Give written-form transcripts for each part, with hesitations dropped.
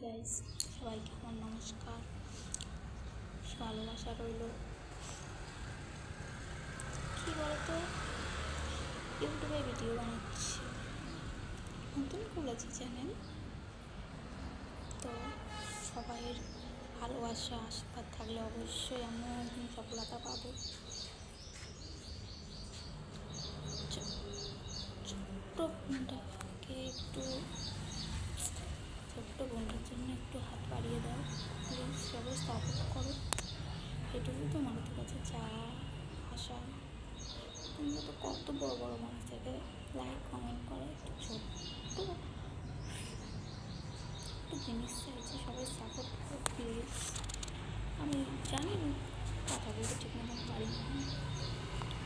Guys, সবাইকে আমার নমস্কার, ভালোবাসা রইল। কী বলতো, ইউটিউবে ভিডিও বানাচ্ছি, নতুন খুলেছি চ্যানেল। তো সবাইয়ের ভালোবাসা আশীর্বাদ থাকলে অবশ্যই আমিও একদিন সফলতা পাবো। ছোট্ট বোনটার জন্য একটু হাত বাড়িয়ে দাও প্লিজ, সবাই সাপোর্ট করো। এটুকু তোমাদের কাছে চা আশা। তোমরা তো কত বড় বড় মানুষ থেকে লাইক কমেন্ট করো, একটু ছোট্ট একটু জিনিস চাইছি, সবাই সাপোর্ট করো প্লিজ। আমি জানি না কথা বলতে ঠিক মতন পারি না,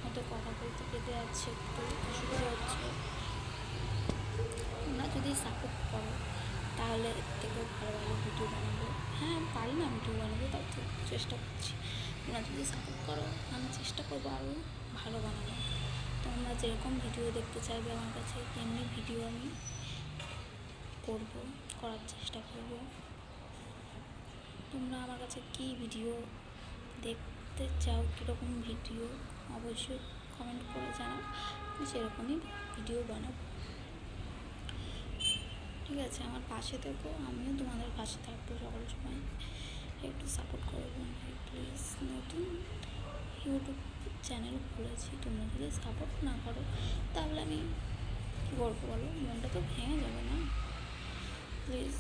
হয়তো কথা বলতে কেটে যাচ্ছে, একটু অসুবিধা হচ্ছে। তোমরা যদি সাপোর্ট করো তাহলে এর থেকেও ভালো ভালো ভিডিও বানাবো। হ্যাঁ, পারি না ভিডিও বানাবো, তাও তো চেষ্টা করছি। তোমরা যদি সাপোর্ট করো আমি চেষ্টা করবো আরও ভালো বানাবো। তোমরা যেরকম ভিডিও দেখতে চাইবে আমার কাছে তেমনি ভিডিও আমি করার চেষ্টা করব। তোমরা আমার কাছে কী ভিডিও দেখতে চাও, কীরকম ভিডিও অবশ্যই কমেন্ট করে জানাও, আমি সেরকমই ভিডিও বানাবো। ঠিক আছে, আমার পাশে থেকো, আমিও তোমাদের পাশে থাকবো সকল সময়। একটু সাপোর্ট করবো প্লিজ। নতুন ইউটিউব চ্যানেল খুলেছি, তোমরা যদি সাপোর্ট না করো তাহলে আমি কী করবো বলো? মনটা তো ভেঙে যাবে না? প্লিজ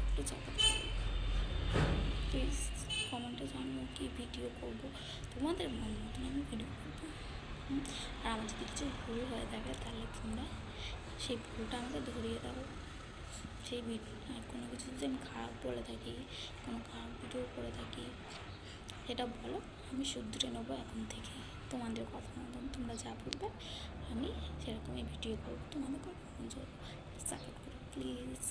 একটু সাপোর্ট করো প্লিজ। কমেন্টে জানবো কী ভিডিও করবো, তোমাদের মন মতন আমি ভিডিও করবো। আর আমার যদি কিছু ভুল হয়ে থাকে তাহলে তোমরা সেই ভুলটা আমাকে ধরিয়ে দাও। সেই কোনো কিছু যদি আমি খারাপ বলে থাকি, কোনো খারাপ ভিডিও করে থাকি, সেটা বলো, আমি শুধরে নেবো এখন থেকে। তোমাদের কথা মতন তোমরা যা বলবে আমি সেরকমই ভিডিও করবো, তোমাদের কথা মতন চলবো। সাপোর্ট করো প্লিজ।